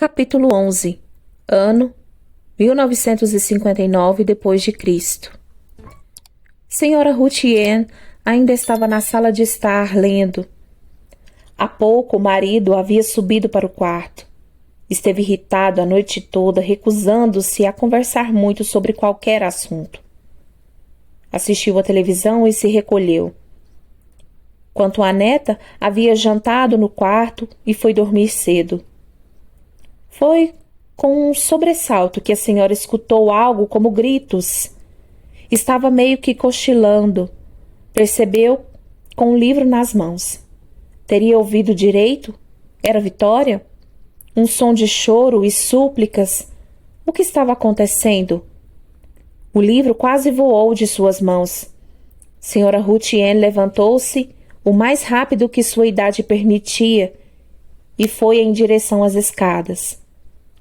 Capítulo 11. Ano 1959 depois de Cristo. Senhora Ruth Ann ainda estava na sala de estar lendo. Há pouco o marido havia subido para o quarto. Esteve irritado a noite toda, recusando-se a conversar muito sobre qualquer assunto. Assistiu à televisão e se recolheu. Quanto à neta, havia jantado no quarto e foi dormir cedo. Foi com um sobressalto que a senhora escutou algo como gritos. Estava meio que cochilando. Percebeu com um livro nas mãos. Teria ouvido direito? Era Vitória? Um som de choro e súplicas. O que estava acontecendo? O livro quase voou de suas mãos. Senhora Ruth Ann levantou-se o mais rápido que sua idade permitia e foi em direção às escadas.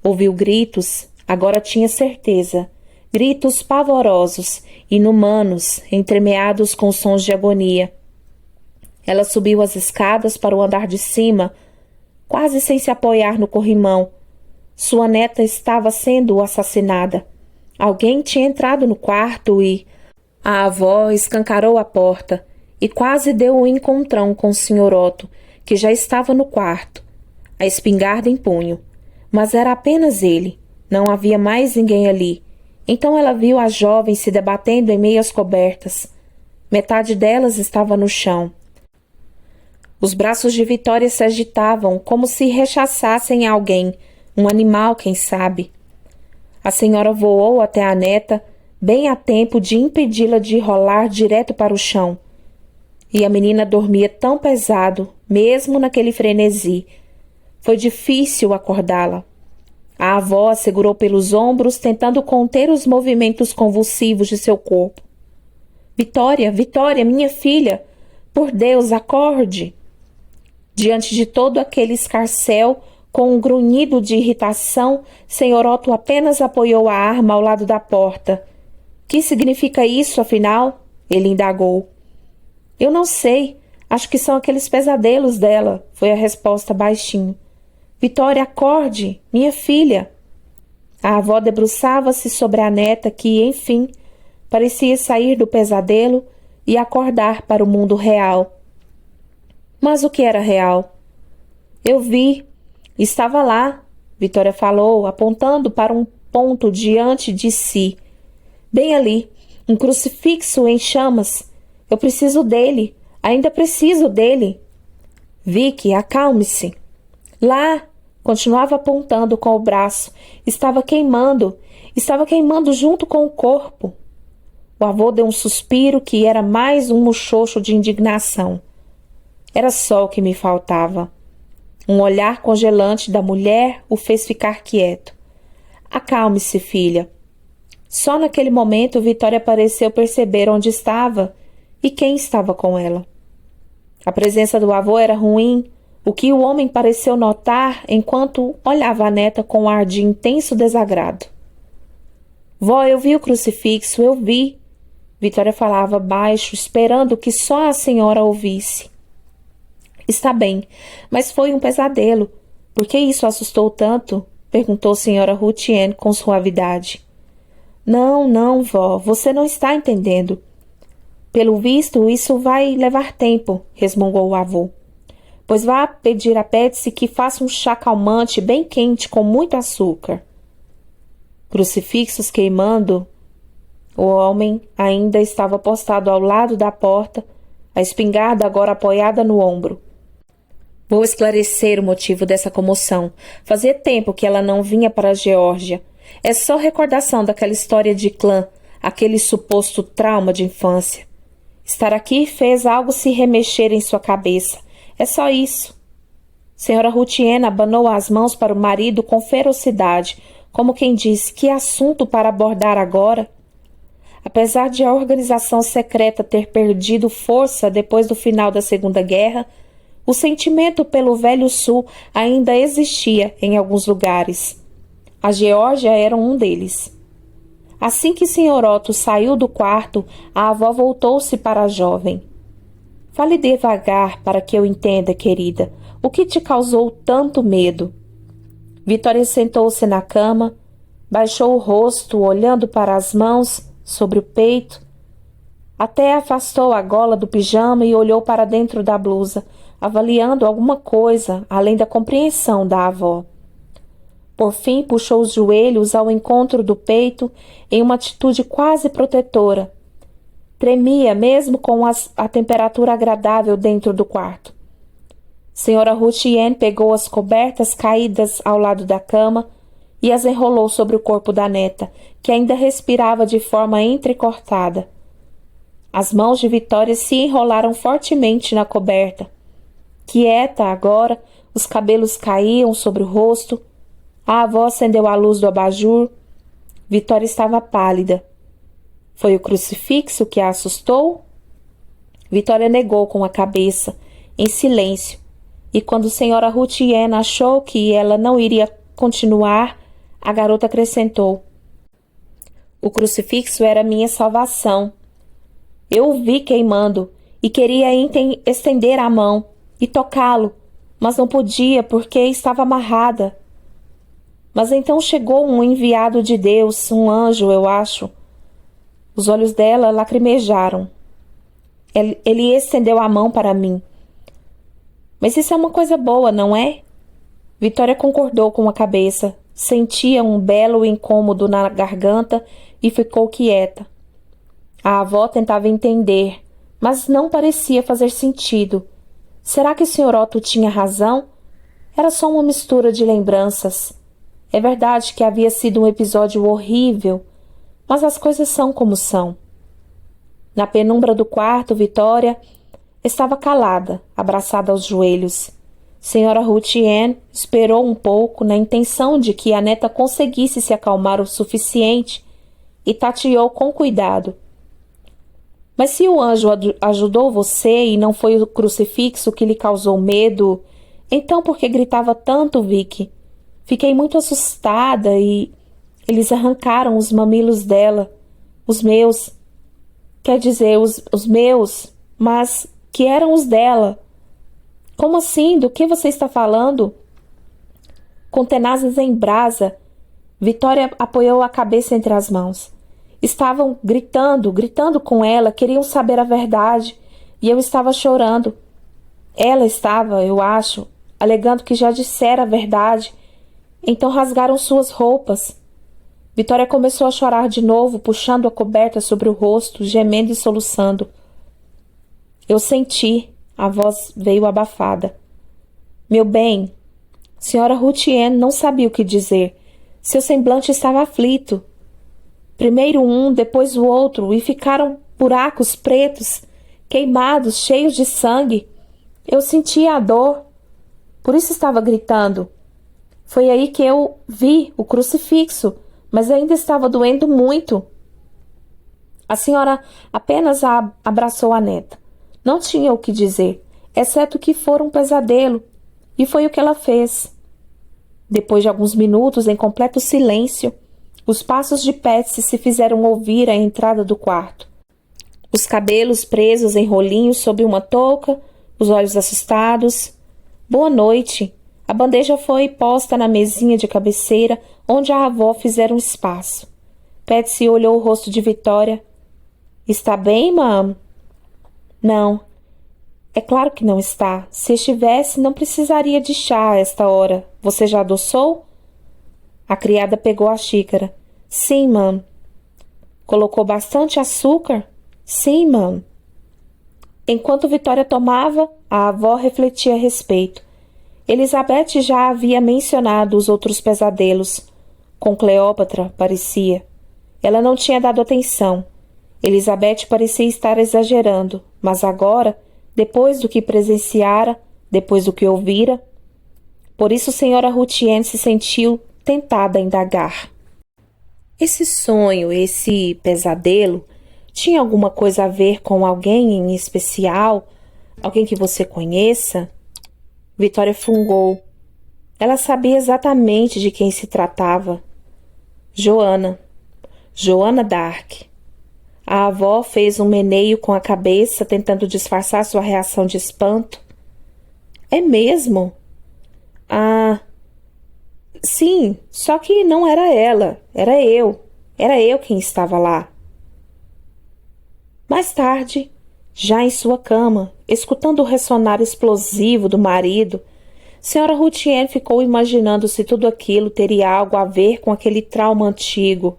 Ouviu gritos, agora tinha certeza, gritos pavorosos, inumanos, entremeados com sons de agonia. Ela subiu as escadas para o andar de cima, quase sem se apoiar no corrimão. Sua neta estava sendo assassinada. Alguém tinha entrado no quarto e... A avó escancarou a porta e quase deu um encontrão com o Sr. Otto, que já estava no quarto, a espingarda em punho. Mas era apenas ele. Não havia mais ninguém ali. Então ela viu as jovens se debatendo em meio às cobertas. Metade delas estava no chão. Os braços de Vitória se agitavam como se rechaçassem alguém, um animal, quem sabe. A senhora voou até a neta, bem a tempo de impedi-la de rolar direto para o chão. E a menina dormia tão pesado, mesmo naquele frenesi. Foi difícil acordá-la. A avó a segurou pelos ombros, tentando conter os movimentos convulsivos de seu corpo. Vitória, Vitória, minha filha! Por Deus, acorde! Diante de todo aquele escarcéu, com um grunhido de irritação, Sr. Otto apenas apoiou a arma ao lado da porta. Que significa isso, afinal? Ele indagou. Eu não sei. Acho que são aqueles pesadelos dela, foi a resposta baixinho. Vitória, acorde, minha filha. A avó debruçava-se sobre a neta que, enfim, parecia sair do pesadelo e acordar para o mundo real. Mas o que era real? Eu vi. Estava lá, Vitória falou, apontando para um ponto diante de si. Bem ali, um crucifixo em chamas. Eu preciso dele. Ainda preciso dele. Vicky, acalme-se. Lá, continuava apontando com o braço. Estava queimando junto com o corpo. O avô deu um suspiro que era mais um muxoxo de indignação. Era só o que me faltava. Um olhar congelante da mulher o fez ficar quieto. Acalme-se, filha. Só naquele momento Vitória pareceu perceber onde estava e quem estava com ela. A presença do avô era ruim, o que o homem pareceu notar enquanto olhava a neta com um ar de intenso desagrado. Vó, eu vi o crucifixo, eu vi. Vitória falava baixo, esperando que só a senhora ouvisse. Está bem, mas foi um pesadelo. Por que isso assustou tanto? Perguntou a senhora Ruth Ann com suavidade. Não, vó, você não está entendendo. Pelo visto, isso vai levar tempo, resmungou o avô. Pois vá pedir a Betsy que faça um chá calmante bem quente com muito açúcar. Crucifixos queimando. O homem ainda estava postado ao lado da porta, a espingarda agora apoiada no ombro. Vou esclarecer o motivo dessa comoção. Fazia tempo que ela não vinha para a Geórgia. É só recordação daquela história de clã, aquele suposto trauma de infância. Estar aqui fez algo se remexer em sua cabeça. É só isso. Senhora Ruth Ann abanou as mãos para o marido com ferocidade, como quem diz, que assunto para abordar agora? Apesar de a organização secreta ter perdido força depois do final da Segunda Guerra, o sentimento pelo Velho Sul ainda existia em alguns lugares. A Geórgia era um deles. Assim que Sr. Otto saiu do quarto, a avó voltou-se para a jovem. Fale devagar para que eu entenda, querida. O que te causou tanto medo? Vitória sentou-se na cama, baixou o rosto, olhando para as mãos sobre o peito, até afastou a gola do pijama e olhou para dentro da blusa, avaliando alguma coisa além da compreensão da avó. Por fim, puxou os joelhos ao encontro do peito em uma atitude quase protetora. Tremia mesmo com a temperatura agradável dentro do quarto. Senhora Ruth-Ann pegou as cobertas caídas ao lado da cama e as enrolou sobre o corpo da neta, que ainda respirava de forma entrecortada. As mãos de Vitória se enrolaram fortemente na coberta. Quieta agora, os cabelos caíam sobre o rosto. A avó acendeu a luz do abajur. Vitória estava pálida. Foi o crucifixo que a assustou? Vitória negou com a cabeça, em silêncio, e quando senhora Ruth-Ann achou que ela não iria continuar, a garota acrescentou: o crucifixo era minha salvação. Eu o vi queimando e queria estender a mão e tocá-lo, mas não podia porque estava amarrada. Mas então chegou um enviado de Deus, um anjo, eu acho. Os olhos dela lacrimejaram. Ele estendeu a mão para mim. Mas isso é uma coisa boa, não é? Vitória concordou com a cabeça. Sentia um belo incômodo na garganta e ficou quieta. A avó tentava entender, mas não parecia fazer sentido. Será que o Sr. Otto tinha razão? Era só uma mistura de lembranças. É verdade que havia sido um episódio horrível, mas as coisas são como são. Na penumbra do quarto, Vitória estava calada, abraçada aos joelhos. Senhora Ruth-Ann esperou um pouco na intenção de que a neta conseguisse se acalmar o suficiente e tateou com cuidado. Mas se o anjo ajudou você e não foi o crucifixo que lhe causou medo, então por que gritava tanto, Vicky? Fiquei muito assustada e eles arrancaram os mamilos dela, os meus. Quer dizer, os meus, mas que eram os dela. Como assim? Do que você está falando? Com tenazes em brasa, Vitória apoiou a cabeça entre as mãos. Estavam gritando com ela, queriam saber a verdade, e eu estava chorando. Ela estava, eu acho, alegando que já dissera a verdade. Então rasgaram suas roupas. Vitória começou a chorar de novo, puxando a coberta sobre o rosto, gemendo e soluçando. Eu senti, a voz veio abafada. Meu bem, senhora Ruth-Ann não sabia o que dizer. Seu semblante estava aflito. Primeiro um, depois o outro, e ficaram buracos pretos, queimados, cheios de sangue. Eu sentia a dor. Por isso estava gritando. Foi aí que eu vi o crucifixo, mas ainda estava doendo muito. A senhora apenas abraçou a neta. Não tinha o que dizer, exceto que fora um pesadelo, e foi o que ela fez. Depois de alguns minutos em completo silêncio, os passos de Patsy se fizeram ouvir à entrada do quarto. Os cabelos presos em rolinhos sob uma touca, os olhos assustados. Boa noite. A bandeja foi posta na mesinha de cabeceira, onde a avó fizera um espaço. Patsy olhou o rosto de Vitória. Está bem, mam? Não. É claro que não está. Se estivesse, não precisaria de chá a esta hora. Você já adoçou? A criada pegou a xícara. Sim, mam. Colocou bastante açúcar? Sim, mam. Enquanto Vitória tomava, a avó refletia a respeito. Elizabeth já havia mencionado os outros pesadelos. Com Cleópatra, parecia. Ela não tinha dado atenção. Elizabeth parecia estar exagerando, mas agora, depois do que presenciara, depois do que ouvira, por isso senhora Ruth-Ann se sentiu tentada a indagar. Esse sonho, esse pesadelo, tinha alguma coisa a ver com alguém em especial? Alguém que você conheça? Vitória fungou. Ela sabia exatamente de quem se tratava. Joana d'Arc. A avó fez um meneio com a cabeça, tentando disfarçar sua reação de espanto. É mesmo? Ah, Sim, só que não era ela, era eu. Era eu quem estava lá. Mais tarde, já em sua cama, escutando o ressonar explosivo do marido, Senhora Routien ficou imaginando se tudo aquilo teria algo a ver com aquele trauma antigo.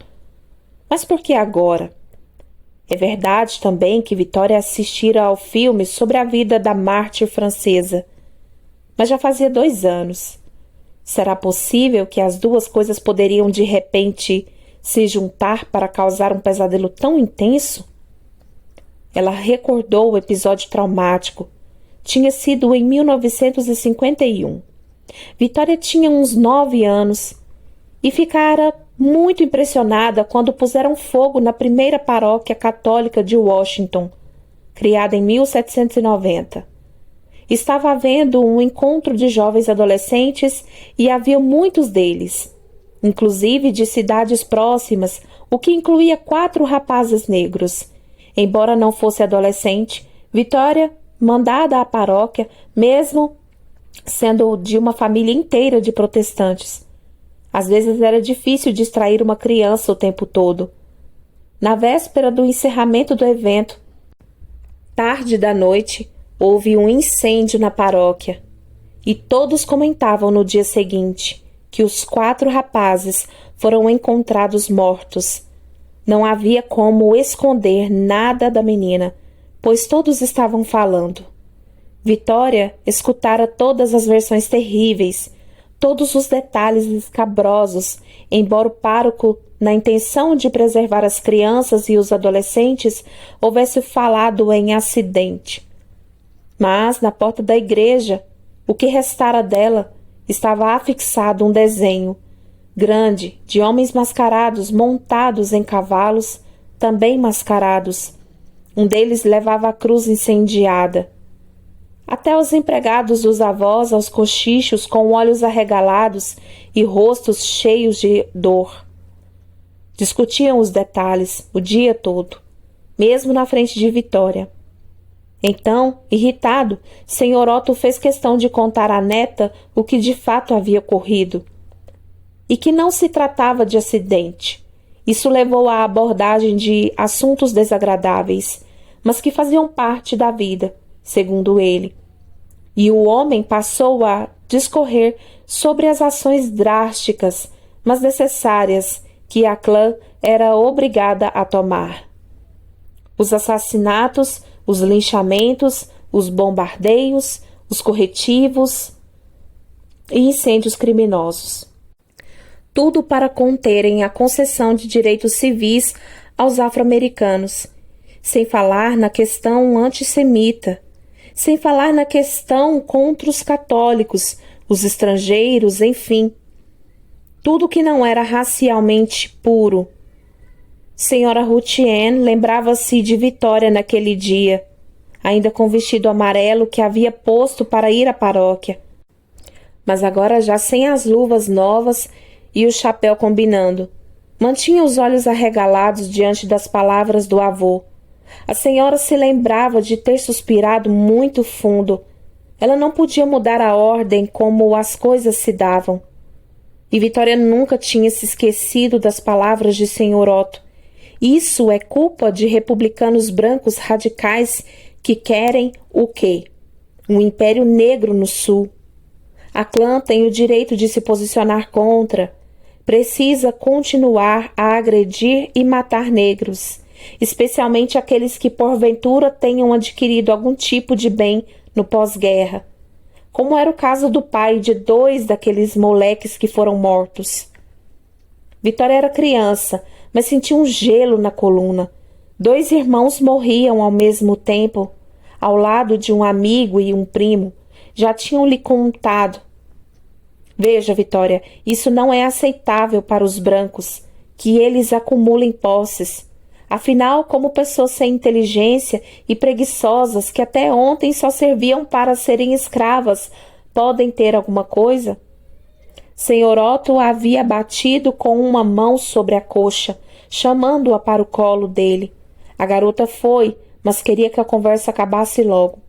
Mas por que agora? É verdade também que Vitória assistira ao filme sobre a vida da mártir francesa. Mas já fazia 2 anos. Será possível que as duas coisas poderiam de repente se juntar para causar um pesadelo tão intenso? Ela recordou o episódio traumático. Tinha sido em 1951. Vitória tinha uns 9 anos e ficara muito impressionada quando puseram fogo na primeira paróquia católica de Washington, criada em 1790. Estava havendo um encontro de jovens adolescentes e havia muitos deles, inclusive de cidades próximas, o que incluía 4 rapazes negros. Embora não fosse adolescente, Vitória, mandada à paróquia, mesmo sendo de uma família inteira de protestantes. Às vezes era difícil distrair uma criança o tempo todo. Na véspera do encerramento do evento, tarde da noite, houve um incêndio na paróquia. E todos comentavam no dia seguinte que os 4 rapazes foram encontrados mortos. Não havia como esconder nada da menina, pois todos estavam falando. Vitória escutara todas as versões terríveis, todos os detalhes escabrosos, embora o pároco, na intenção de preservar as crianças e os adolescentes, houvesse falado em acidente. Mas, na porta da igreja, o que restara dela, estava afixado um desenho grande de homens mascarados montados em cavalos, também mascarados. Um deles levava a cruz incendiada. Até os empregados dos avós aos cochichos com olhos arregalados e rostos cheios de dor. Discutiam os detalhes o dia todo, mesmo na frente de Vitória. Então, irritado, Senhor Otto fez questão de contar à neta o que de fato havia ocorrido. E que não se tratava de acidente. Isso levou à abordagem de assuntos desagradáveis, mas que faziam parte da vida, segundo ele. E o homem passou a discorrer sobre as ações drásticas, mas necessárias, que a clã era obrigada a tomar. Os assassinatos, os linchamentos, os bombardeios, os corretivos e incêndios criminosos. Tudo para conterem a concessão de direitos civis aos afro-americanos, sem falar na questão antissemita, sem falar na questão contra os católicos, os estrangeiros, enfim. Tudo que não era racialmente puro. Senhora Routien lembrava-se de Vitória naquele dia, ainda com o vestido amarelo que havia posto para ir à paróquia, mas agora já sem as luvas novas e o chapéu combinando. Mantinha os olhos arregalados diante das palavras do avô. A senhora se lembrava de ter suspirado muito fundo. Ela não podia mudar a ordem como as coisas se davam. E Vitória nunca tinha se esquecido das palavras de Senhor Otto. Isso é culpa de republicanos brancos radicais que querem o quê? Um império negro no sul. A clã tem o direito de se posicionar contra. Precisa continuar a agredir e matar negros, especialmente aqueles que porventura tenham adquirido algum tipo de bem no pós-guerra, como era o caso do pai de 2 daqueles moleques que foram mortos. Vitória era criança, mas sentia um gelo na coluna. 2 irmãos morriam ao mesmo tempo, ao lado de um amigo e um primo. Já tinham-lhe contado. Veja, Vitória, isso não é aceitável para os brancos, que eles acumulem posses. Afinal, como pessoas sem inteligência e preguiçosas que até ontem só serviam para serem escravas, podem ter alguma coisa? Senhor Otto a havia batido com uma mão sobre a coxa, chamando-a para o colo dele. A garota foi, mas queria que a conversa acabasse logo.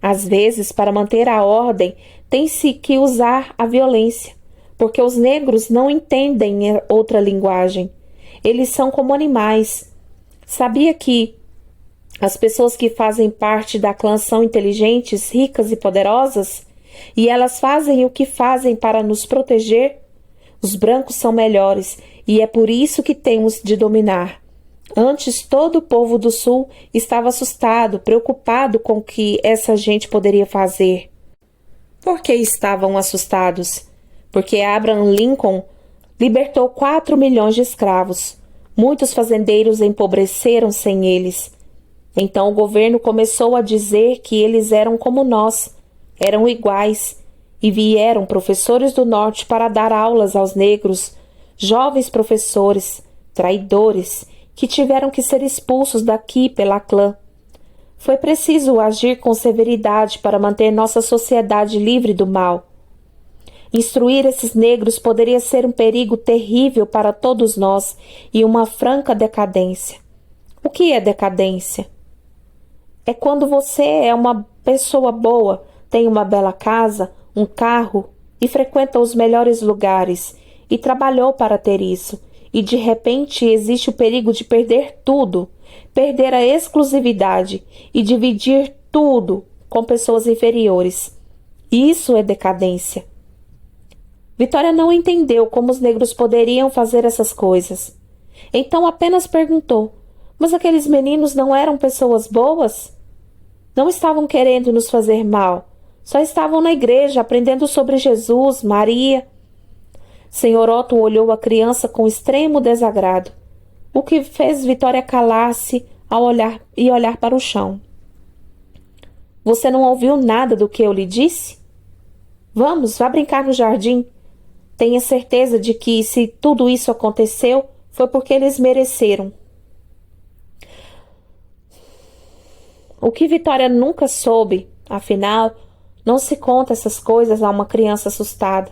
Às vezes, para manter a ordem, tem-se que usar a violência, porque os negros não entendem outra linguagem. Eles são como animais. Sabia que as pessoas que fazem parte da clã são inteligentes, ricas e poderosas? E elas fazem o que fazem para nos proteger? Os brancos são melhores e é por isso que temos de dominar. Antes, todo o povo do sul estava assustado, preocupado com o que essa gente poderia fazer. Por que estavam assustados? Porque Abraham Lincoln libertou 4 milhões de escravos. Muitos fazendeiros empobreceram sem eles. Então o governo começou a dizer que eles eram como nós, eram iguais, e vieram professores do norte para dar aulas aos negros, jovens professores, traidores, que tiveram que ser expulsos daqui pela clã. Foi preciso agir com severidade para manter nossa sociedade livre do mal. Instruir esses negros poderia ser um perigo terrível para todos nós e uma franca decadência. O que é decadência? É quando você é uma pessoa boa, tem uma bela casa, um carro e frequenta os melhores lugares e trabalhou para ter isso, e de repente existe o perigo de perder tudo, perder a exclusividade e dividir tudo com pessoas inferiores. Isso é decadência. Vitória não entendeu como os negros poderiam fazer essas coisas. Então apenas perguntou: mas aqueles meninos não eram pessoas boas? Não estavam querendo nos fazer mal. Só estavam na igreja aprendendo sobre Jesus, Maria. Senhor Otto olhou a criança com extremo desagrado, o que fez Vitória calar-se ao olhar para o chão. Você não ouviu nada do que eu lhe disse? Vamos, vá brincar no jardim. Tenha certeza de que, se tudo isso aconteceu, foi porque eles mereceram. O que Vitória nunca soube, afinal, não se conta essas coisas a uma criança assustada,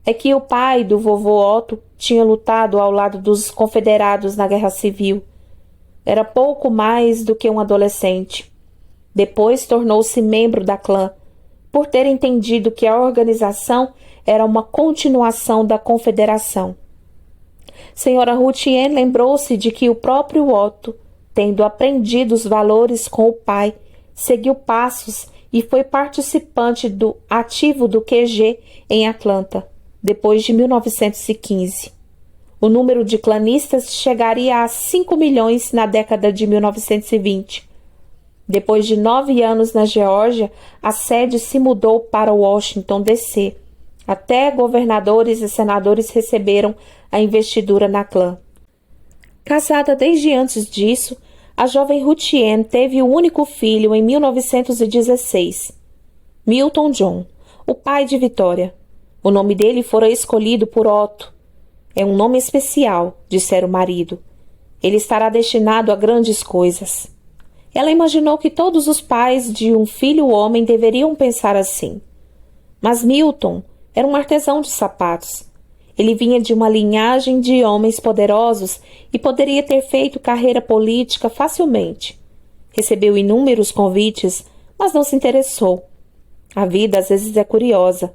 é que o pai do vovô Otto tinha lutado ao lado dos confederados na Guerra Civil. Era pouco mais do que um adolescente. Depois tornou-se membro da clã, por ter entendido que a organização era uma continuação da confederação. Senhora Routien lembrou-se de que o próprio Otto, tendo aprendido os valores com o pai, seguiu passos e foi participante ativo do QG em Atlanta, depois de 1915. O número de clanistas chegaria a 5 milhões na década de 1920. Depois de 9 anos na Geórgia, a sede se mudou para Washington, D.C. Até governadores e senadores receberam a investidura na clã. Casada desde antes disso, a jovem Routien teve o único filho em 1916, Milton John, o pai de Vitória. O nome dele fora escolhido por Otto. É um nome especial, dissera o marido. Ele estará destinado a grandes coisas. Ela imaginou que todos os pais de um filho homem deveriam pensar assim. Mas Milton era um artesão de sapatos. Ele vinha de uma linhagem de homens poderosos e poderia ter feito carreira política facilmente. Recebeu inúmeros convites, mas não se interessou. A vida às vezes é curiosa.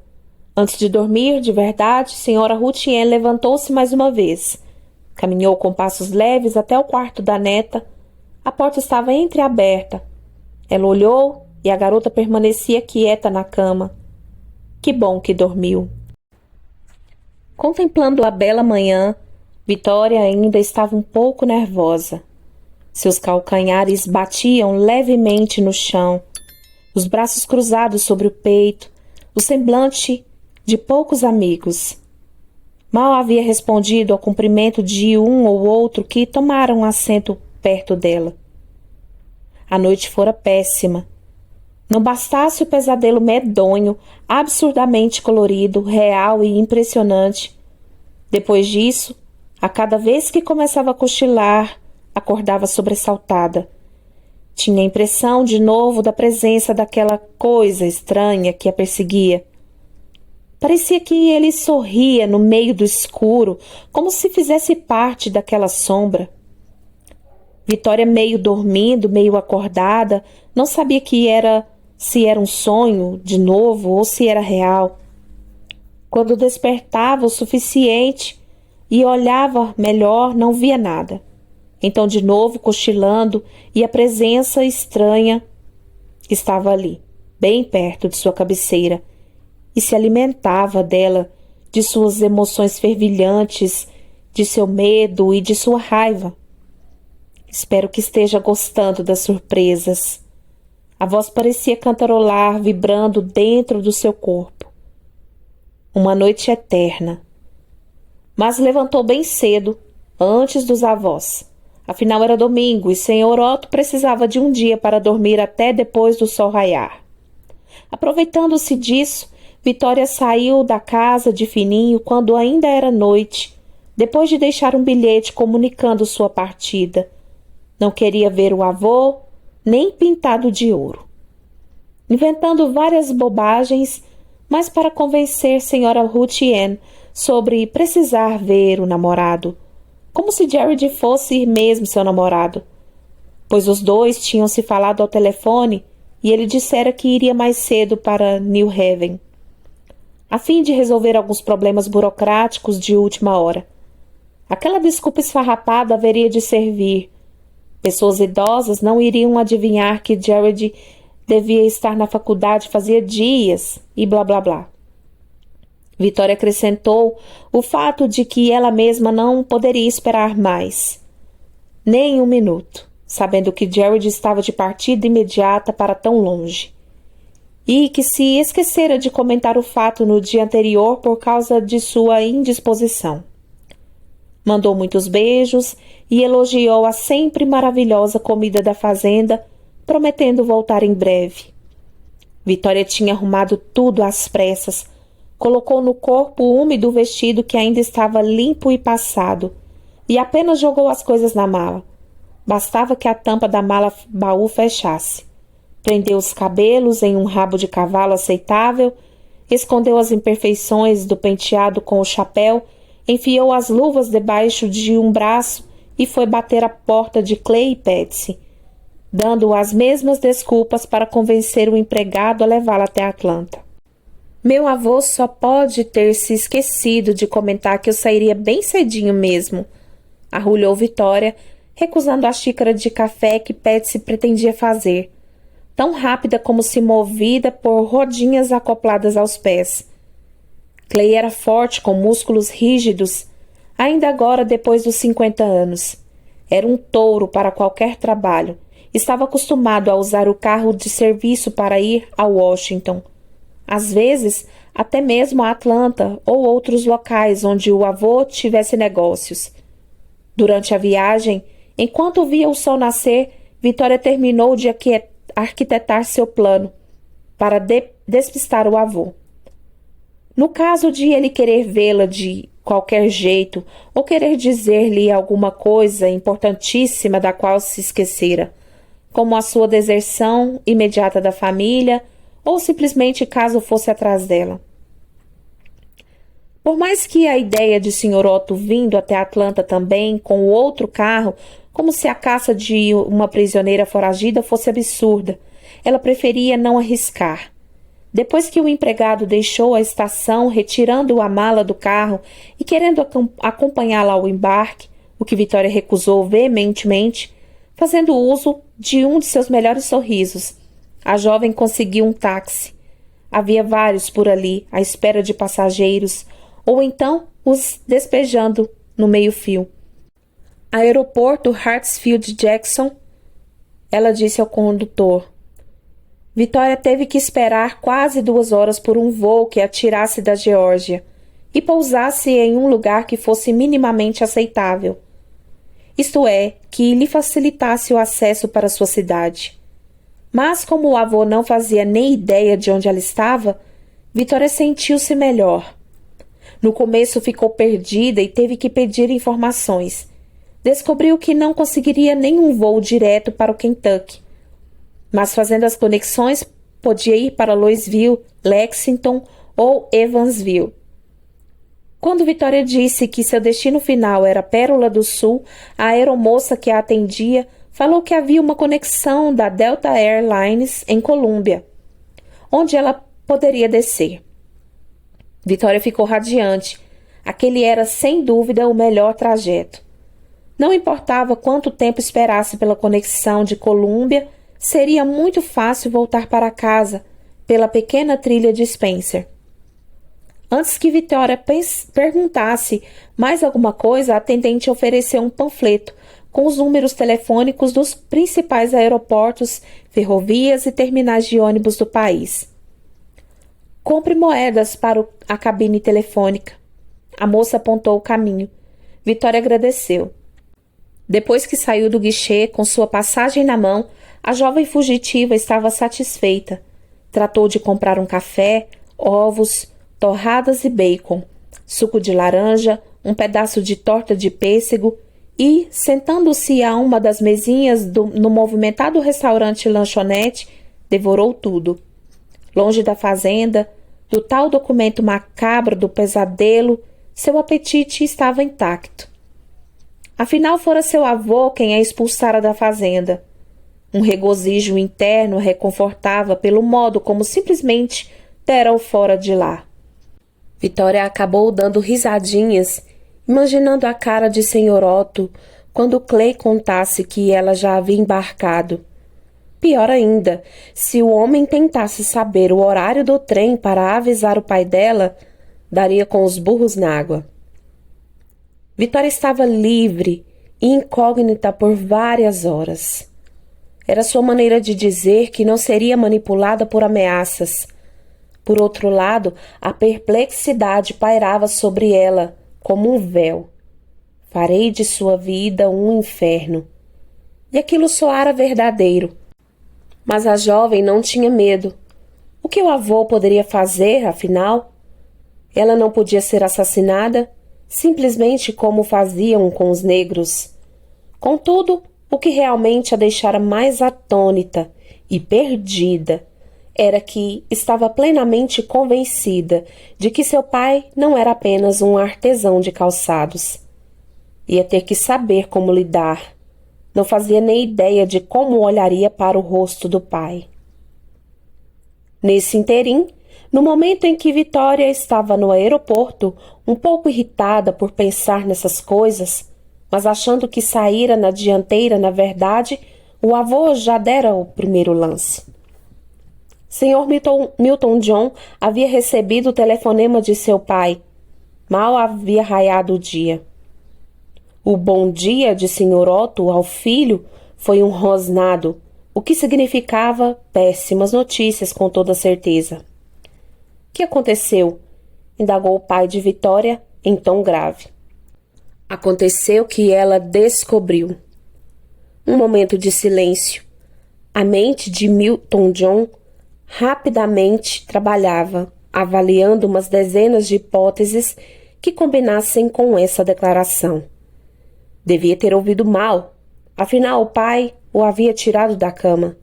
Antes de dormir, de verdade, senhora Routien levantou-se mais uma vez. Caminhou com passos leves até o quarto da neta. A porta estava entreaberta. Ela olhou e a garota permanecia quieta na cama. Que bom que dormiu. Contemplando a bela manhã, Vitória ainda estava um pouco nervosa. Seus calcanhares batiam levemente no chão, os braços cruzados sobre o peito, o semblante de poucos amigos. Mal havia respondido ao cumprimento de um ou outro que tomaram assento perto dela. A noite fora péssima. Não bastasse o pesadelo medonho, absurdamente colorido, real e impressionante. Depois disso, a cada vez que começava a cochilar, acordava sobressaltada. Tinha a impressão de novo da presença daquela coisa estranha que a perseguia. Parecia que ele sorria no meio do escuro, como se fizesse parte daquela sombra. Vitória, meio dormindo, meio acordada, não sabia se era um sonho de novo ou se era real. Quando despertava o suficiente e olhava melhor, não via nada. Então, de novo, cochilando, e a presença estranha estava ali, bem perto de sua cabeceira, e se alimentava dela, de suas emoções fervilhantes, de seu medo e de sua raiva. Espero que esteja gostando das surpresas. A voz parecia cantarolar, vibrando dentro do seu corpo. Uma noite eterna. Mas levantou bem cedo, antes dos avós. Afinal era domingo e Senhor Otto precisava de um dia para dormir até depois do sol raiar. Aproveitando-se disso, Vitória saiu da casa de fininho quando ainda era noite, depois de deixar um bilhete comunicando sua partida. Não queria ver o avô, nem pintado de ouro. Inventando várias bobagens, mas para convencer Sra. Ruth Ann sobre precisar ver o namorado, como se Jared fosse mesmo seu namorado, pois os dois tinham se falado ao telefone e ele dissera que iria mais cedo para New Haven, a fim de resolver alguns problemas burocráticos de última hora. Aquela desculpa esfarrapada haveria de servir. Pessoas idosas não iriam adivinhar que Jared devia estar na faculdade fazia dias e blá blá blá. Vitória acrescentou o fato de que ela mesma não poderia esperar mais, nem um minuto, sabendo que Jared estava de partida imediata para tão longe, e que se esquecera de comentar o fato no dia anterior por causa de sua indisposição. Mandou muitos beijos e elogiou a sempre maravilhosa comida da fazenda, prometendo voltar em breve. Vitória tinha arrumado tudo às pressas, colocou no corpo úmido o vestido que ainda estava limpo e passado, e apenas jogou as coisas na mala. Bastava que a tampa da mala baú fechasse. Prendeu os cabelos em um rabo de cavalo aceitável, escondeu as imperfeições do penteado com o chapéu, enfiou as luvas debaixo de um braço e foi bater à porta de Clay e Patsy, dando as mesmas desculpas para convencer o empregado a levá-la até Atlanta. Meu avô só pode ter se esquecido de comentar que eu sairia bem cedinho mesmo, arrulhou Vitória, recusando a xícara de café que Patsy pretendia fazer, tão rápida como se movida por rodinhas acopladas aos pés. Clay era forte, com músculos rígidos, ainda agora depois dos 50 anos. Era um touro para qualquer trabalho. Estava acostumado a usar o carro de serviço para ir a Washington. Às vezes, até mesmo a Atlanta ou outros locais onde o avô tivesse negócios. Durante a viagem, enquanto via o sol nascer, Vitória terminou de arquitetar seu plano para despistar o avô. No caso de ele querer vê-la de qualquer jeito ou querer dizer-lhe alguma coisa importantíssima da qual se esquecera, como a sua deserção imediata da família, ou simplesmente caso fosse atrás dela. Por mais que a ideia de Sr. Otto vindo até Atlanta também com o outro carro, como se a caça de uma prisioneira foragida fosse absurda, ela preferia não arriscar. Depois que o empregado deixou a estação, retirando a mala do carro e querendo acompanhá-la ao embarque, o que Vitória recusou veementemente, fazendo uso de um de seus melhores sorrisos, a jovem conseguiu um táxi. Havia vários por ali, à espera de passageiros, ou então os despejando no meio-fio. Aeroporto Hartsfield-Jackson, ela disse ao condutor. Vitória teve que esperar quase 2 horas por um voo que a tirasse da Geórgia e pousasse em um lugar que fosse minimamente aceitável. Isto é, que lhe facilitasse o acesso para sua cidade. Mas como o avô não fazia nem ideia de onde ela estava, Vitória sentiu-se melhor. No começo ficou perdida e teve que pedir informações. Descobriu que não conseguiria nenhum voo direto para o Kentucky, mas fazendo as conexões podia ir para Louisville, Lexington ou Evansville. Quando Vitória disse que seu destino final era Pérola do Sul, a aeromoça que a atendia falou que havia uma conexão da Delta Air Lines em Colômbia, onde ela poderia descer. Vitória ficou radiante. Aquele era, sem dúvida, o melhor trajeto. Não importava quanto tempo esperasse pela conexão de Colômbia, seria muito fácil voltar para casa pela pequena trilha de Spencer. Antes que Vitória perguntasse mais alguma coisa, a atendente ofereceu um panfleto com os números telefônicos dos principais aeroportos, ferrovias e terminais de ônibus do país. Compre moedas para a cabine telefônica. A moça apontou o caminho. Vitória agradeceu. Depois que saiu do guichê com sua passagem na mão, a jovem fugitiva estava satisfeita. Tratou de comprar um café, ovos, torradas e bacon, suco de laranja, um pedaço de torta de pêssego e, sentando-se a uma das mesinhas no movimentado restaurante lanchonete, devorou tudo. Longe da fazenda, do tal documento macabro do pesadelo, seu apetite estava intacto. Afinal, fora seu avô quem a expulsara da fazenda. Um regozijo interno a reconfortava pelo modo como simplesmente dera-o fora de lá. Vitória acabou dando risadinhas, imaginando a cara de Sr. Otto quando Clay contasse que ela já havia embarcado. Pior ainda, se o homem tentasse saber o horário do trem para avisar o pai dela, daria com os burros na água. Vitória estava livre e incógnita por várias horas. Era sua maneira de dizer que não seria manipulada por ameaças. Por outro lado, a perplexidade pairava sobre ela como um véu. Farei de sua vida um inferno. E aquilo soara verdadeiro. Mas a jovem não tinha medo. O que o avô poderia fazer, afinal? Ela não podia ser assassinada, simplesmente como faziam com os negros. Contudo, o que realmente a deixara mais atônita e perdida era que estava plenamente convencida de que seu pai não era apenas um artesão de calçados. Ia ter que saber como lidar. Não fazia nem ideia de como olharia para o rosto do pai. Nesse interim, no momento em que Vitória estava no aeroporto, um pouco irritada por pensar nessas coisas, mas achando que saíra na dianteira, na verdade, o avô já dera o primeiro lance. Sr. Milton John havia recebido o telefonema de seu pai. Mal havia raiado o dia. O bom dia de Sr. Otto ao filho foi um rosnado, o que significava péssimas notícias com toda certeza. — Que aconteceu? Indagou o pai de Vitória em tom grave. Aconteceu que ela descobriu. Um momento de silêncio. A mente de Milton John rapidamente trabalhava, avaliando umas dezenas de hipóteses que combinassem com essa declaração. Devia ter ouvido mal, afinal o pai o havia tirado da cama.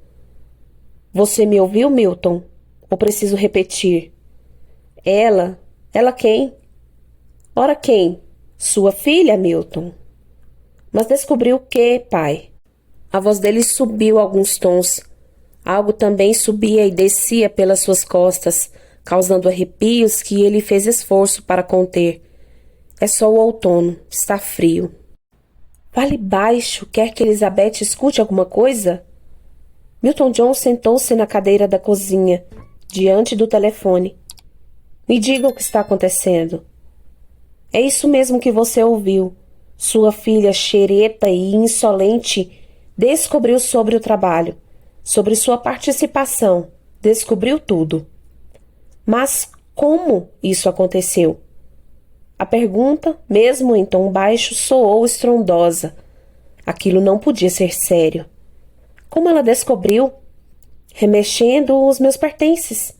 — Você me ouviu, Milton? Ou preciso repetir? — Ela quem? — Ora quem? Sua filha, Milton. — Mas descobriu o quê, pai? A voz dele subiu alguns tons. Algo também subia e descia pelas suas costas, causando arrepios que ele fez esforço para conter. É só o outono, está frio. Fale baixo, quer que Elizabeth escute alguma coisa? Milton John sentou-se na cadeira da cozinha, diante do telefone. Me diga o que está acontecendo. É isso mesmo que você ouviu. Sua filha xereta e insolente descobriu sobre o trabalho, sobre sua participação, descobriu tudo. Mas como isso aconteceu? A pergunta, mesmo em tom baixo, soou estrondosa. Aquilo não podia ser sério. Como ela descobriu? Remexendo os meus pertences.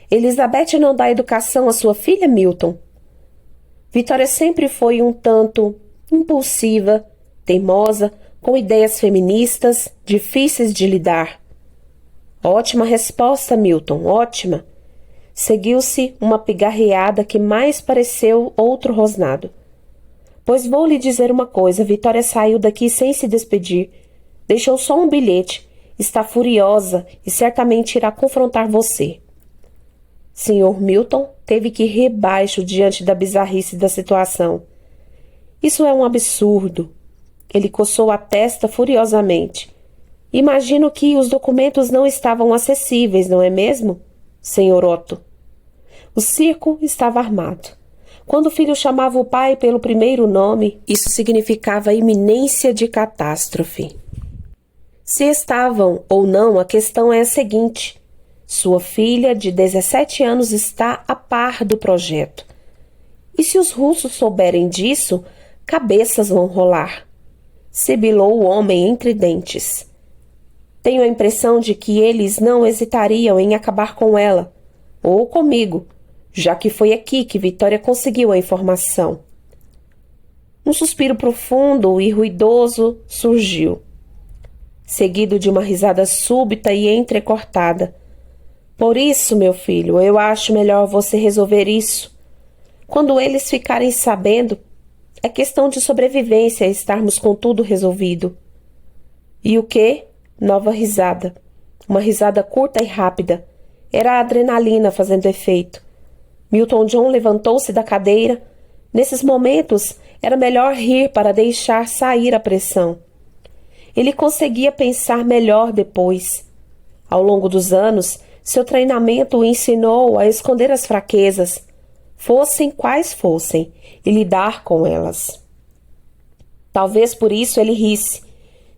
Elizabeth não dá educação à sua filha, Milton? Vitória sempre foi um tanto impulsiva, teimosa, com ideias feministas, difíceis de lidar. Ótima resposta, Milton, ótima. Seguiu-se uma pigarreada que mais pareceu outro rosnado. Pois vou lhe dizer uma coisa, Vitória saiu daqui sem se despedir. Deixou só um bilhete. Está furiosa e certamente irá confrontar você. Sr. Milton teve que rir baixo diante da bizarrice da situação. Isso é um absurdo. Ele coçou a testa furiosamente. Imagino que os documentos não estavam acessíveis, não é mesmo, Sr. Otto? O circo estava armado. Quando o filho chamava o pai pelo primeiro nome, isso significava iminência de catástrofe. Se estavam ou não, a questão é a seguinte: sua filha de 17 anos está a par do projeto. E se os russos souberem disso, cabeças vão rolar. Sibilou o homem entre dentes. Tenho a impressão de que eles não hesitariam em acabar com ela, ou comigo, já que foi aqui que Vitória conseguiu a informação. Um suspiro profundo e ruidoso surgiu, seguido de uma risada súbita e entrecortada. Por isso, meu filho, eu acho melhor você resolver isso. Quando eles ficarem sabendo, é questão de sobrevivência estarmos com tudo resolvido. E o quê? Nova risada. Uma risada curta e rápida. Era a adrenalina fazendo efeito. Milton John levantou-se da cadeira. Nesses momentos, era melhor rir para deixar sair a pressão. Ele conseguia pensar melhor depois. Ao longo dos anos, seu treinamento o ensinou a esconder as fraquezas, fossem quais fossem, e lidar com elas. Talvez por isso ele risse.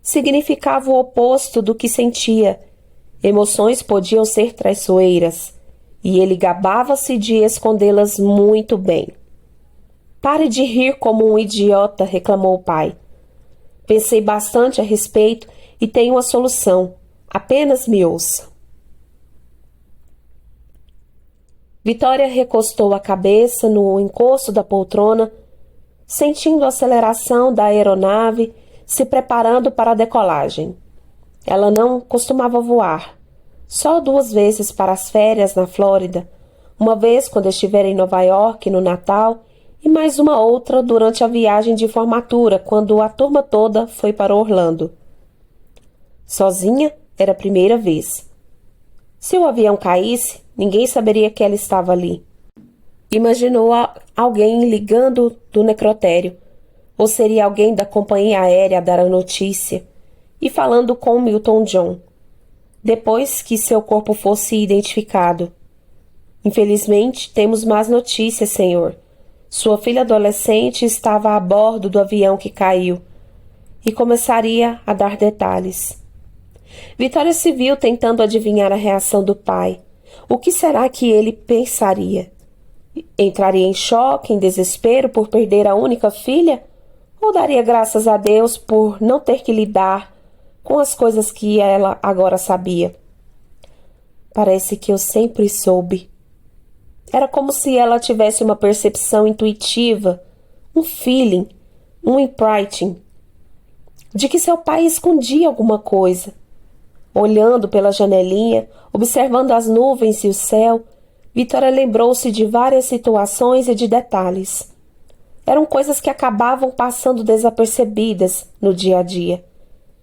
Significava o oposto do que sentia. Emoções podiam ser traiçoeiras, e ele gabava-se de escondê-las muito bem. Pare de rir como um idiota, reclamou o pai. Pensei bastante a respeito e tenho uma solução. Apenas me ouça. Vitória recostou a cabeça no encosto da poltrona, sentindo a aceleração da aeronave, se preparando para a decolagem. Ela não costumava voar. Só 2 vezes para as férias na Flórida, uma vez quando estiver em Nova York no Natal e mais uma outra durante a viagem de formatura, quando a turma toda foi para Orlando. Sozinha era a primeira vez. Se o avião caísse, ninguém saberia que ela estava ali. Imaginou alguém ligando do necrotério, ou seria alguém da companhia aérea a dar a notícia, e falando com Milton John, depois que seu corpo fosse identificado. Infelizmente, temos más notícias, senhor. Sua filha adolescente estava a bordo do avião que caiu, e começaria a dar detalhes. Vitória se viu tentando adivinhar a reação do pai. O que será que ele pensaria? Entraria em choque, em desespero por perder a única filha? Ou daria graças a Deus por não ter que lidar com as coisas que ela agora sabia? Parece que eu sempre soube. Era como se ela tivesse uma percepção intuitiva, um feeling, um imprinting, de que seu pai escondia alguma coisa. Olhando pela janelinha, observando as nuvens e o céu, Vitória lembrou-se de várias situações e de detalhes. Eram coisas que acabavam passando desapercebidas no dia a dia.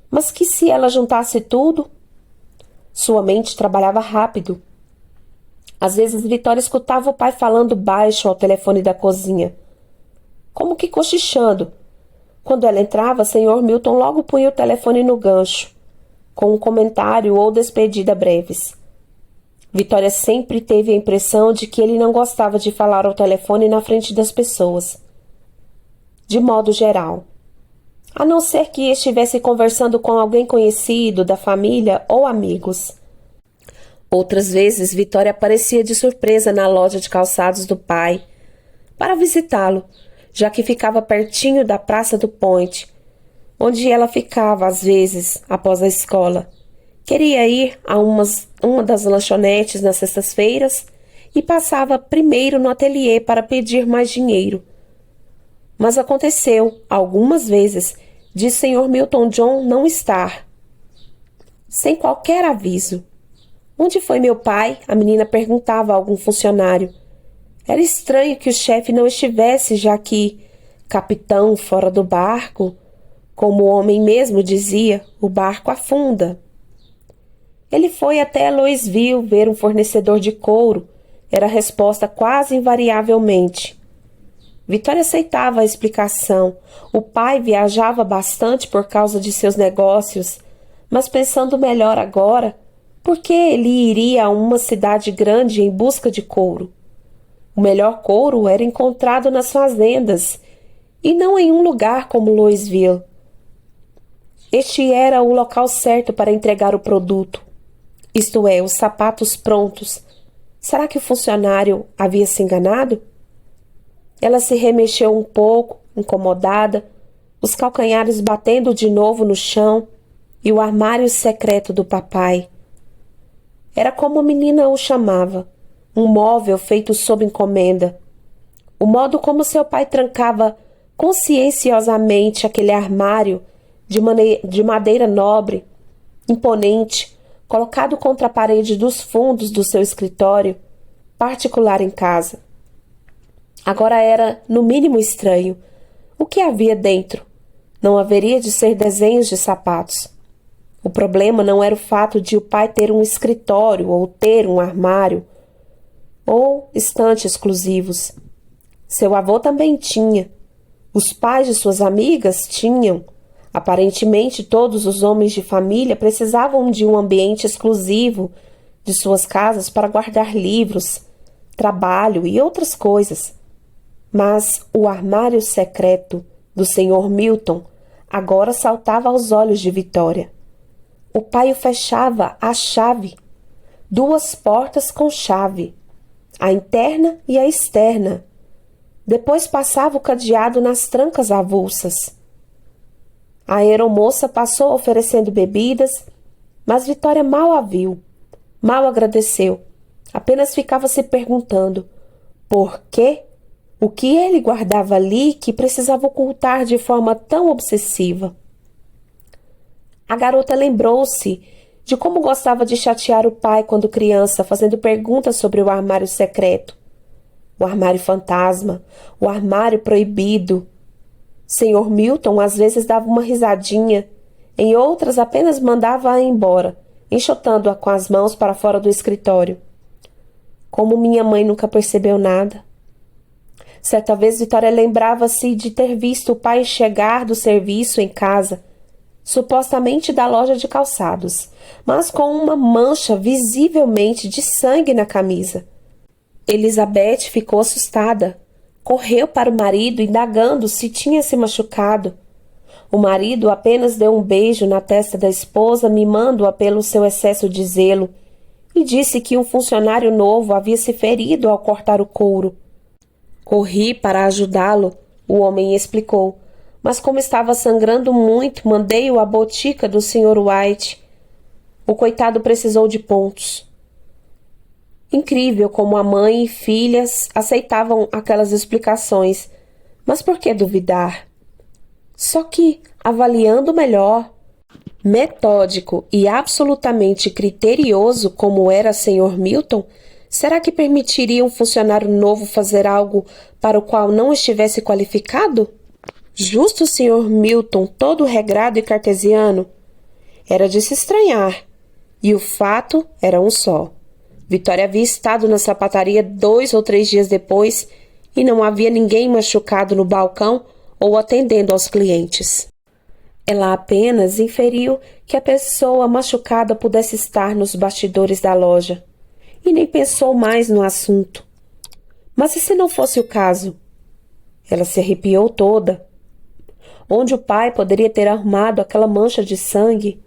Mas que se ela juntasse tudo? Sua mente trabalhava rápido. Às vezes Vitória escutava o pai falando baixo ao telefone da cozinha, como que cochichando. Quando ela entrava, Sr. Milton logo punha o telefone no gancho, com um comentário ou despedida breves. Vitória sempre teve a impressão de que ele não gostava de falar ao telefone na frente das pessoas. De modo geral. A não ser que estivesse conversando com alguém conhecido, da família ou amigos. Outras vezes, Vitória aparecia de surpresa na loja de calçados do pai, para visitá-lo, já que ficava pertinho da Praça do Point, onde ela ficava, às vezes, após a escola. Queria ir a uma das lanchonetes nas sextas-feiras e passava primeiro no ateliê para pedir mais dinheiro. Mas aconteceu, algumas vezes, de Sr. Milton John não estar, sem qualquer aviso. Onde foi meu pai? A menina perguntava a algum funcionário. Era estranho que o chefe não estivesse, já que, capitão fora do barco, como o homem mesmo dizia, o barco afunda. Ele foi até Louisville ver um fornecedor de couro, era a resposta quase invariavelmente. Vitória aceitava a explicação. O pai viajava bastante por causa de seus negócios, mas pensando melhor agora, por que ele iria a uma cidade grande em busca de couro? O melhor couro era encontrado nas fazendas e não em um lugar como Louisville. Este era o local certo para entregar o produto, isto é, os sapatos prontos. Será que o funcionário havia se enganado? Ela se remexeu um pouco, incomodada, os calcanhares batendo de novo no chão e o armário secreto do papai. Era como a menina o chamava, um móvel feito sob encomenda. O modo como seu pai trancava conscienciosamente aquele armário de madeira nobre, imponente, colocado contra a parede dos fundos do seu escritório, particular em casa. Agora era, no mínimo, estranho. O que havia dentro? Não haveria de ser desenhos de sapatos. O problema não era o fato de o pai ter um escritório ou ter um armário ou estante exclusivos. Seu avô também tinha. Os pais de suas amigas tinham. Aparentemente, todos os homens de família precisavam de um ambiente exclusivo de suas casas para guardar livros, trabalho e outras coisas. Mas o armário secreto do Sr. Milton agora saltava aos olhos de Vitória. O pai o fechava à chave. 2 portas com chave, a interna e a externa. Depois passava o cadeado nas trancas avulsas. A aeromoça passou oferecendo bebidas, mas Vitória mal a viu, mal agradeceu. Apenas ficava se perguntando por quê? O que ele guardava ali que precisava ocultar de forma tão obsessiva? A garota lembrou-se de como gostava de chatear o pai quando criança, fazendo perguntas sobre o armário secreto, o armário fantasma, o armário proibido. Sr. Milton às vezes dava uma risadinha, em outras apenas mandava-a embora, enxotando-a com as mãos para fora do escritório. Como minha mãe nunca percebeu nada. Certa vez Vitória lembrava-se de ter visto o pai chegar do serviço em casa, supostamente da loja de calçados, mas com uma mancha visivelmente de sangue na camisa. Elizabeth ficou assustada. Correu para o marido, indagando se tinha se machucado. O marido apenas deu um beijo na testa da esposa, mimando-a pelo seu excesso de zelo, e disse que um funcionário novo havia se ferido ao cortar o couro. Corri para ajudá-lo, o homem explicou, mas como estava sangrando muito, mandei-o à botica do Sr. White. O coitado precisou de pontos. Incrível como a mãe e filhas aceitavam aquelas explicações, mas por que duvidar? Só que, avaliando melhor, metódico e absolutamente criterioso como era Sr. Milton, será que permitiria um funcionário novo fazer algo para o qual não estivesse qualificado? Justo o Sr. Milton, todo regrado e cartesiano? Era de se estranhar, e o fato era um só. Vitória havia estado na sapataria 2 ou 3 dias depois e não havia ninguém machucado no balcão ou atendendo aos clientes. Ela apenas inferiu que a pessoa machucada pudesse estar nos bastidores da loja e nem pensou mais no assunto. Mas e se não fosse o caso? Ela se arrepiou toda. Onde o pai poderia ter arrumado aquela mancha de sangue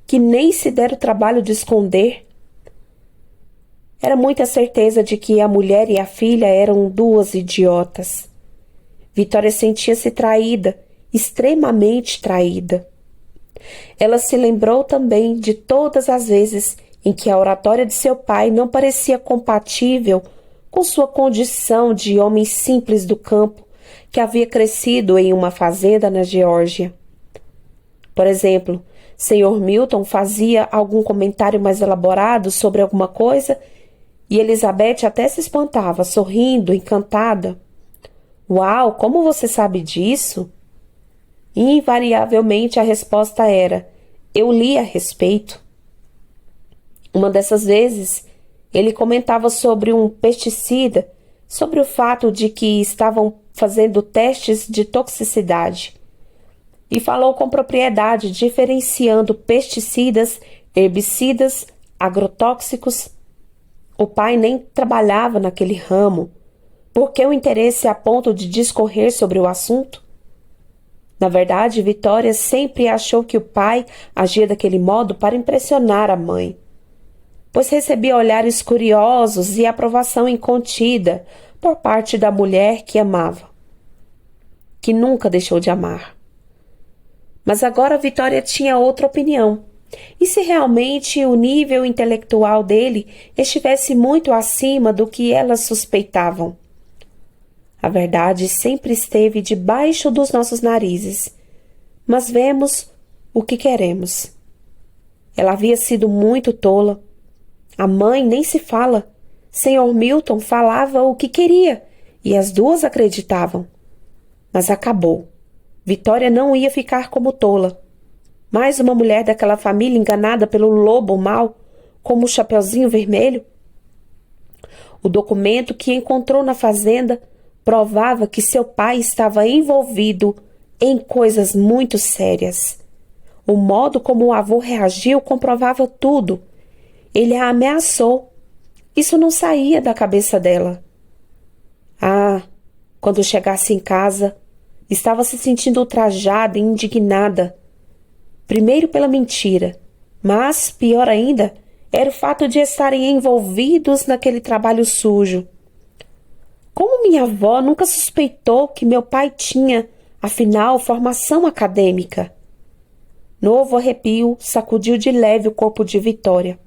que nem se dera o trabalho de esconder? Era muita certeza de que a mulher e a filha eram 2 idiotas. Vitória sentia-se traída, extremamente traída. Ela se lembrou também de todas as vezes em que a oratória de seu pai não parecia compatível com sua condição de homem simples do campo que havia crescido em uma fazenda na Geórgia. Por exemplo, Sr. Milton fazia algum comentário mais elaborado sobre alguma coisa e Elizabeth até se espantava, sorrindo, encantada. Uau, como você sabe disso? Invariavelmente a resposta era: eu li a respeito. Uma dessas vezes, Ele comentava sobre um pesticida, sobre o fato de que estavam fazendo testes de toxicidade. E falou com propriedade, diferenciando pesticidas, herbicidas, agrotóxicos. O pai nem trabalhava naquele ramo. Por que o interesse a ponto de discorrer sobre o assunto? Na verdade, Vitória sempre achou que o pai agia daquele modo para impressionar a mãe, pois recebia olhares curiosos e aprovação incontida por parte da mulher que amava, que nunca deixou de amar. Mas agora Vitória tinha outra opinião. E se realmente o nível intelectual dele estivesse muito acima do que elas suspeitavam? A verdade sempre esteve debaixo dos nossos narizes, mas vemos o que queremos. Ela havia sido muito tola. A mãe nem se fala. Senhor Milton falava o que queria, e as duas acreditavam. Mas acabou. Vitória não ia ficar como tola. Mais uma mulher daquela família enganada pelo lobo mau, como o Chapeuzinho Vermelho. O documento que encontrou na fazenda provava que seu pai estava envolvido em coisas muito sérias. O modo como o avô reagiu comprovava tudo. Ele a ameaçou. Isso não saía da cabeça dela. Ah, quando chegasse em casa, estava se sentindo ultrajada e indignada. Primeiro pela mentira, mas, pior ainda, era o fato de estarem envolvidos naquele trabalho sujo. Como minha avó nunca suspeitou que meu pai tinha, afinal, formação acadêmica? Novo arrepio sacudiu de leve o corpo de Vitória.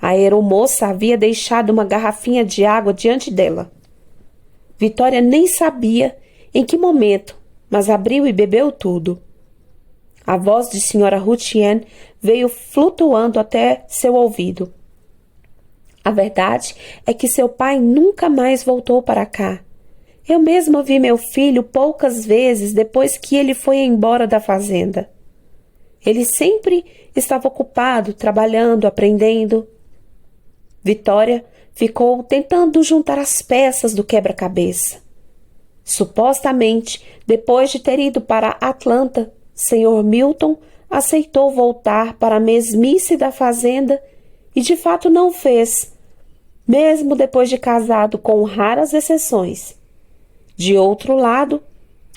A aeromoça havia deixado uma garrafinha de água diante dela. Vitória nem sabia em que momento, mas abriu e bebeu tudo. A voz de Sra. Rutien veio flutuando até seu ouvido. A verdade é que seu pai nunca mais voltou para cá. Eu mesma vi meu filho poucas vezes depois que ele foi embora da fazenda. Ele sempre estava ocupado, trabalhando, aprendendo. Vitória ficou tentando juntar as peças do quebra-cabeça. Supostamente, depois de ter ido para Atlanta, Sr. Milton aceitou voltar para a mesmice da fazenda e de fato não fez, mesmo depois de casado com raras exceções. De outro lado,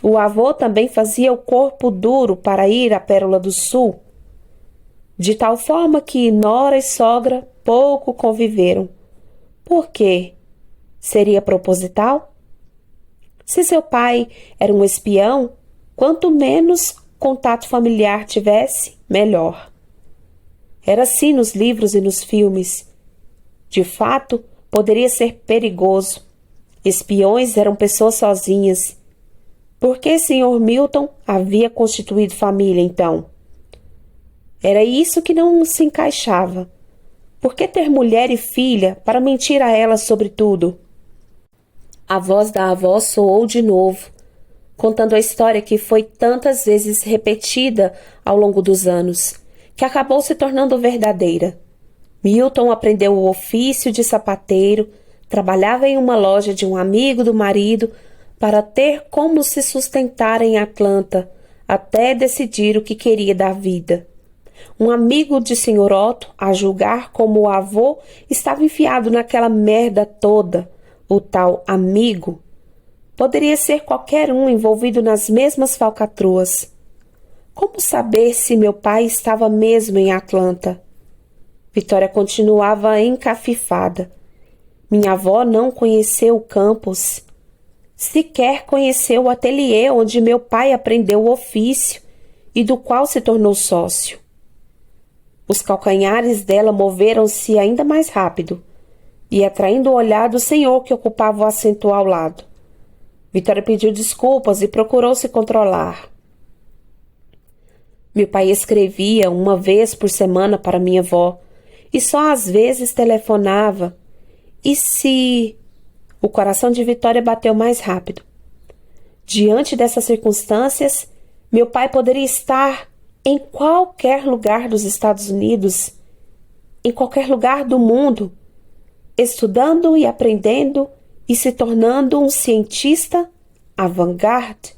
o avô também fazia o corpo duro para ir à Pérola do Sul, de tal forma que nora e sogra pouco conviveram. Por quê? Seria proposital? Se seu pai era um espião, quanto menos contato familiar tivesse, melhor. Era assim nos livros e nos filmes. De fato, poderia ser perigoso. Espiões eram pessoas sozinhas. Por que Sr. Milton havia constituído família, então? Era isso que não se encaixava. Por que ter mulher e filha para mentir a elas sobre tudo? A voz da avó soou de novo, contando a história que foi tantas vezes repetida ao longo dos anos, que acabou se tornando verdadeira. Milton aprendeu o ofício de sapateiro, trabalhava em uma loja de um amigo do marido para ter como se sustentar em Atlanta, até decidir o que queria da vida. Um amigo de Sr. Otto, a julgar como o avô estava enfiado naquela merda toda, o tal amigo, poderia ser qualquer um envolvido nas mesmas falcatruas. Como saber se meu pai estava mesmo em Atlanta? Vitória continuava encafifada. Minha avó não conheceu o campus. Sequer conheceu o ateliê onde meu pai aprendeu o ofício e do qual se tornou sócio. Os calcanhares dela moveram-se ainda mais rápido e atraindo o olhar do senhor que ocupava o assento ao lado. Vitória pediu desculpas e procurou se controlar. Meu pai escrevia uma vez por semana para minha avó e só às vezes telefonava. E se... O coração de Vitória bateu mais rápido. Diante dessas circunstâncias, meu pai poderia estar em qualquer lugar dos Estados Unidos, em qualquer lugar do mundo, estudando e aprendendo e se tornando um cientista avant-garde.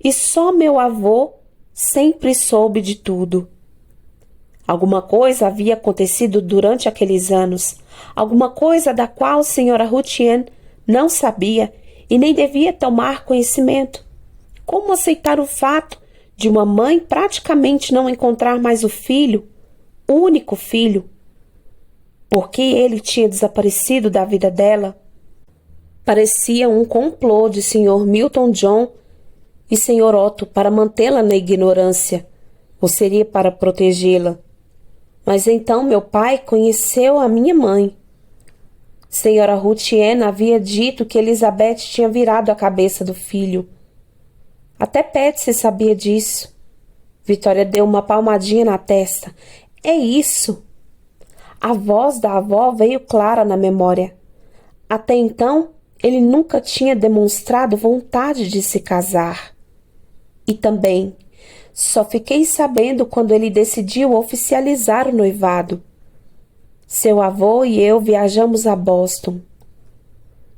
E só meu avô sempre soube de tudo. Alguma coisa havia acontecido durante aqueles anos, alguma coisa da qual a senhora Routien não sabia e nem devia tomar conhecimento. Como aceitar o fato de uma mãe praticamente não encontrar mais o filho, o único filho? Porque ele tinha desaparecido da vida dela? Parecia um complô de Sr. Milton John e Sr. Otto para mantê-la na ignorância, ou seria para protegê-la. Mas então meu pai conheceu a minha mãe. Senhora Routien havia dito que Elizabeth tinha virado a cabeça do filho. Até Patsy sabia disso. Vitória deu uma palmadinha na testa. É isso. A voz da avó veio clara na memória. Até então, ele nunca tinha demonstrado vontade de se casar. E também, só fiquei sabendo quando ele decidiu oficializar o noivado. Seu avô e eu viajamos a Boston.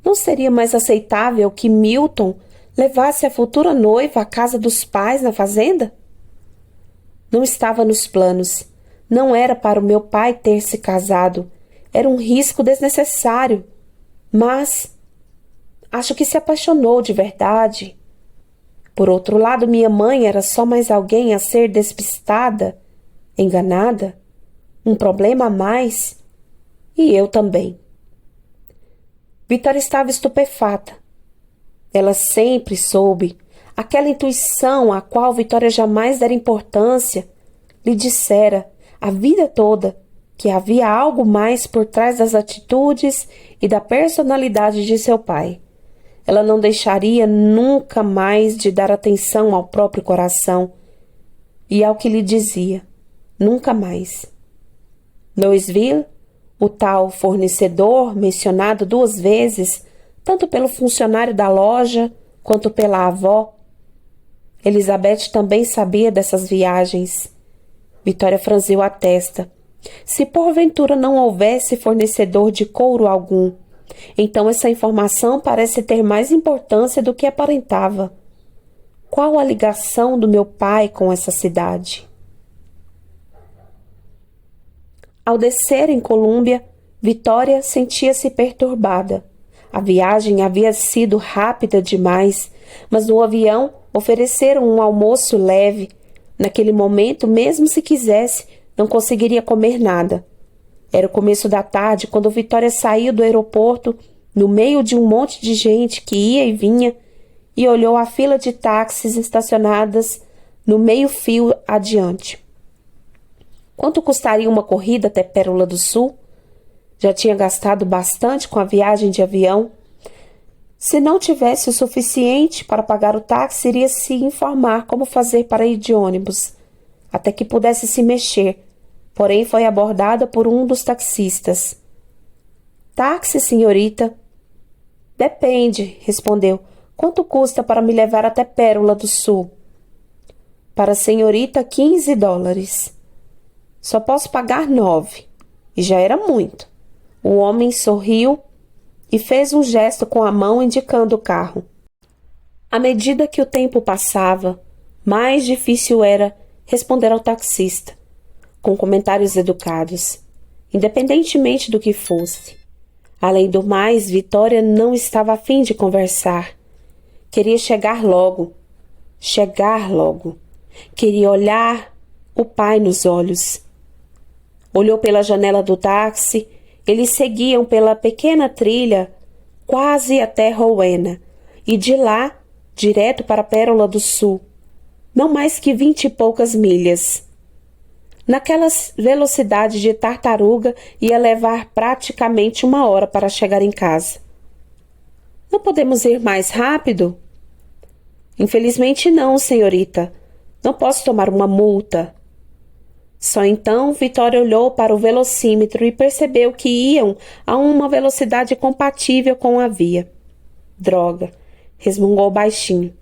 Não seria mais aceitável que Milton levasse a futura noiva à casa dos pais na fazenda? Não estava nos planos. Não era para o meu pai ter se casado. Era um risco desnecessário. Mas acho que se apaixonou de verdade. Por outro lado, minha mãe era só mais alguém a ser despistada, enganada, um problema a mais, e eu também. Vitória estava estupefata. Ela sempre soube, aquela intuição à qual Vitória jamais dera importância, lhe dissera a vida toda que havia algo mais por trás das atitudes e da personalidade de seu pai. Ela não deixaria nunca mais de dar atenção ao próprio coração e ao que lhe dizia. Nunca mais. Louisville, o tal fornecedor mencionado 2 vezes, tanto pelo funcionário da loja quanto pela avó. Elizabeth também sabia dessas viagens. Vitória franziu a testa. Se porventura não houvesse fornecedor de couro algum, então essa informação parece ter mais importância do que aparentava. Qual a ligação do meu pai com essa cidade? Ao descer em Colômbia, Vitória sentia-se perturbada. A viagem havia sido rápida demais, mas no avião ofereceram um almoço leve. Naquele momento, mesmo se quisesse, não conseguiria comer nada. Era o começo da tarde quando Vitória saiu do aeroporto, no meio de um monte de gente que ia e vinha, e olhou a fila de táxis estacionadas no meio-fio adiante. Quanto custaria uma corrida até Pérola do Sul? Já tinha gastado bastante com a viagem de avião. Se não tivesse o suficiente para pagar o táxi, iria se informar como fazer para ir de ônibus, até que pudesse se mexer. Porém, foi abordada por um dos taxistas. Táxi, senhorita? Depende, respondeu. Quanto custa para me levar até Pérola do Sul? Para a senhorita, $15. Só posso pagar 9. E já era muito. O homem sorriu e fez um gesto com a mão indicando o carro. À medida que o tempo passava, mais difícil era responder ao taxista, com comentários educados, independentemente do que fosse. Além do mais, Vitória não estava a fim de conversar. Queria chegar logo. Chegar logo. Queria olhar o pai nos olhos. Olhou pela janela do táxi. Eles seguiam pela pequena trilha quase até Rowena e de lá direto para a Pérola do Sul. Não mais que 20 e poucas milhas. Naquela velocidade de tartaruga ia levar praticamente 1 hora para chegar em casa. Não podemos ir mais rápido? Infelizmente não, senhorita. Não posso tomar uma multa. Só então Vitória olhou para o velocímetro e percebeu que iam a uma velocidade compatível com a via. Droga, resmungou baixinho.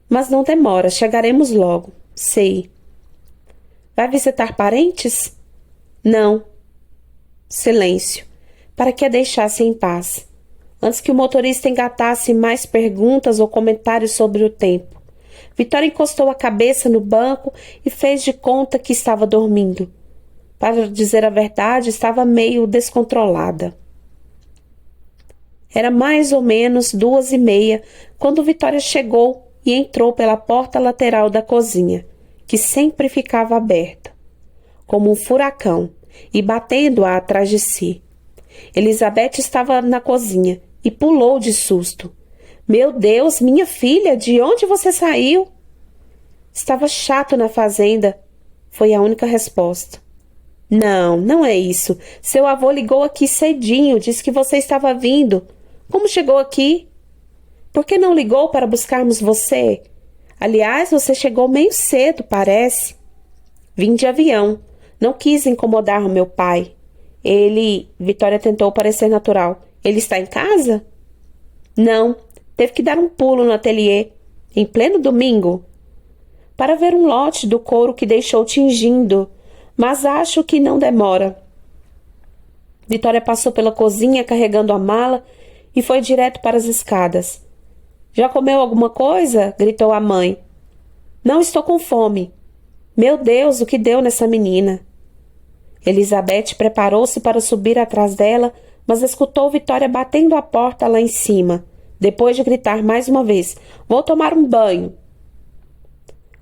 Mas não demora, chegaremos logo. Sei. Vai visitar parentes? Não. Silêncio. para que a deixasse em paz, antes que o motorista engatasse mais perguntas ou comentários sobre o tempo. Vitória encostou a cabeça no banco e fez de conta que estava dormindo. Para dizer a verdade, estava meio descontrolada. Era mais ou menos 2h30 quando Vitória chegou e entrou pela porta lateral da cozinha, que sempre ficava aberta, como um furacão, e batendo-a atrás de si. Elizabeth estava na cozinha e pulou de susto. Meu Deus, minha filha, de onde você saiu? Estava chato na fazenda, foi a única resposta. Não é isso. Seu avô ligou aqui cedinho, disse que você estava vindo. Como chegou aqui? Por que não ligou para buscarmos você? Aliás, você chegou meio cedo, parece. Vim de avião. Não quis incomodar o meu pai. Vitória tentou parecer natural. Ele está em casa? Não, teve que dar um pulo no ateliê, em pleno domingo, para ver um lote do couro que deixou tingindo, mas acho que não demora. Vitória passou pela cozinha carregando a mala e foi direto para as escadas. Já comeu alguma coisa? Gritou a mãe. Não estou com fome. Meu Deus, o que deu nessa menina? Elizabeth preparou-se para subir atrás dela, mas escutou Vitória batendo a porta lá em cima, depois de gritar mais uma vez: Vou tomar um banho.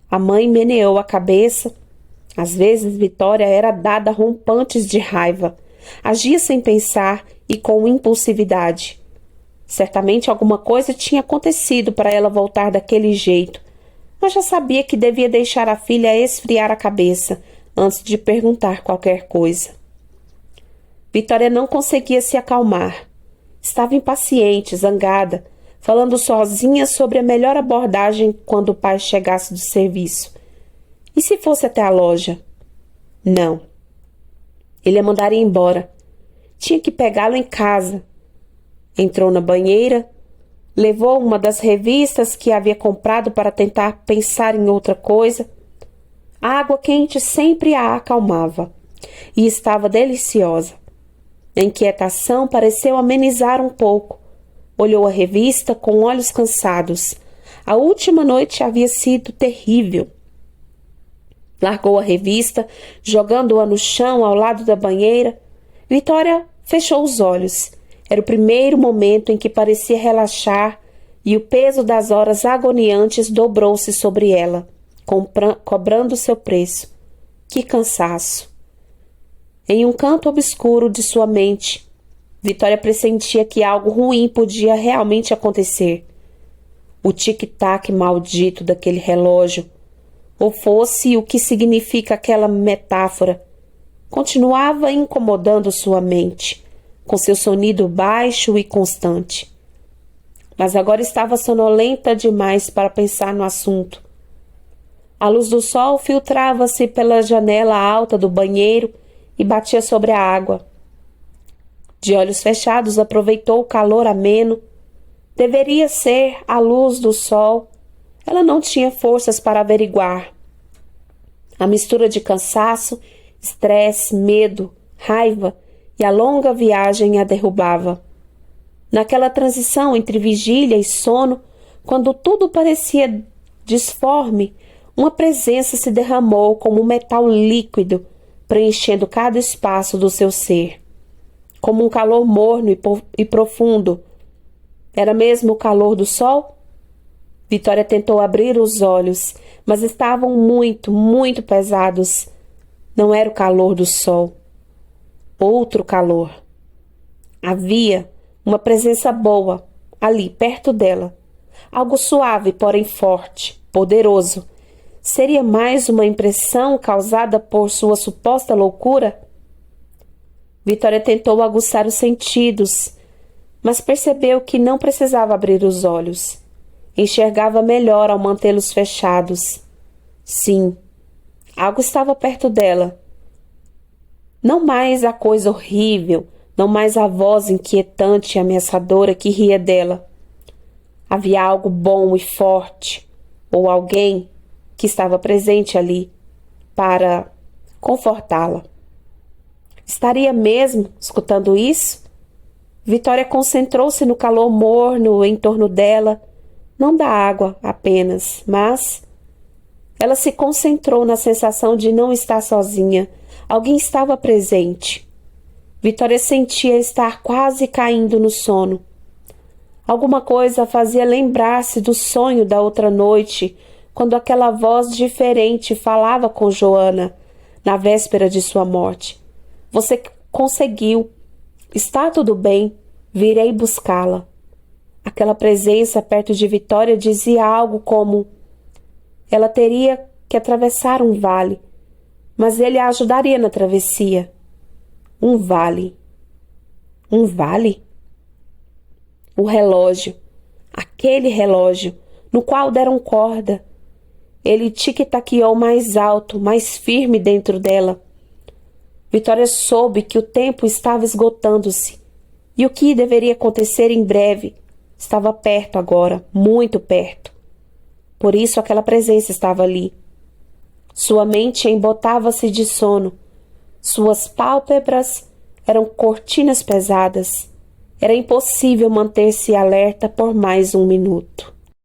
A mãe meneou a cabeça. Às vezes Vitória era dada a rompantes de raiva. Agia sem pensar e com impulsividade. Certamente alguma coisa tinha acontecido para ela voltar daquele jeito, mas já sabia que devia deixar a filha esfriar a cabeça antes de perguntar qualquer coisa. Vitória não conseguia se acalmar. Estava impaciente, zangada, falando sozinha sobre a melhor abordagem quando o pai chegasse do serviço. E se fosse até a loja? Não. Ele a mandaria embora. Tinha que pegá-lo em casa. Entrou na banheira, levou uma das revistas que havia comprado para tentar pensar em outra coisa. A água quente sempre a acalmava e estava deliciosa. A inquietação pareceu amenizar um pouco. Olhou a revista com olhos cansados. A última noite havia sido terrível. Largou a revista, jogando-a no chão ao lado da banheira. Vitória fechou os olhos. Era o primeiro momento em que parecia relaxar e o peso das horas agoniantes dobrou-se sobre ela, cobrando seu preço. Que cansaço! Em um canto obscuro de sua mente, Vitória pressentia que algo ruim podia realmente acontecer. O tic-tac maldito daquele relógio, ou fosse o que significa aquela metáfora, continuava incomodando sua mente, com seu sonido baixo e constante. Mas agora estava sonolenta demais para pensar no assunto. A luz do sol filtrava-se pela janela alta do banheiro e batia sobre a água. De olhos fechados, aproveitou o calor ameno. Deveria ser a luz do sol. Ela não tinha forças para averiguar. A mistura de cansaço, estresse, medo, raiva e a longa viagem a derrubava. Naquela transição entre vigília e sono, quando tudo parecia disforme, uma presença se derramou como um metal líquido, preenchendo cada espaço do seu ser. Como um calor morno e profundo. Era mesmo o calor do sol? Vitória tentou abrir os olhos, mas estavam muito, muito pesados. Não era o calor do sol. Outro calor. Havia uma presença boa, ali, perto dela. Algo suave, porém forte, poderoso. Seria mais uma impressão causada por sua suposta loucura? Vitória tentou aguçar os sentidos, mas percebeu que não precisava abrir os olhos. Enxergava melhor ao mantê-los fechados. Sim, algo estava perto dela. Não mais a coisa horrível, não mais a voz inquietante e ameaçadora que ria dela. Havia algo bom e forte, ou alguém que estava presente ali para confortá-la. Estaria mesmo escutando isso? Vitória concentrou-se no calor morno em torno dela, não da água apenas, mas ela se concentrou na sensação de não estar sozinha. Alguém estava presente. Vitória sentia estar quase caindo no sono. Alguma coisa a fazia lembrar-se do sonho da outra noite, quando aquela voz diferente falava com Joana, na véspera de sua morte. Você conseguiu. Está tudo bem. Virei buscá-la. Aquela presença perto de Vitória dizia algo como: ela teria que atravessar um vale, mas ele a ajudaria na travessia. Um vale. Um vale? O relógio, aquele relógio, no qual deram corda. Ele tic-taqueou mais alto, mais firme dentro dela. Vitória soube que o tempo estava esgotando-se e o que deveria acontecer em breve estava perto agora, muito perto. Por isso aquela presença estava ali. Sua mente embotava-se de sono. Suas pálpebras eram cortinas pesadas. Era impossível manter-se alerta por mais um minuto.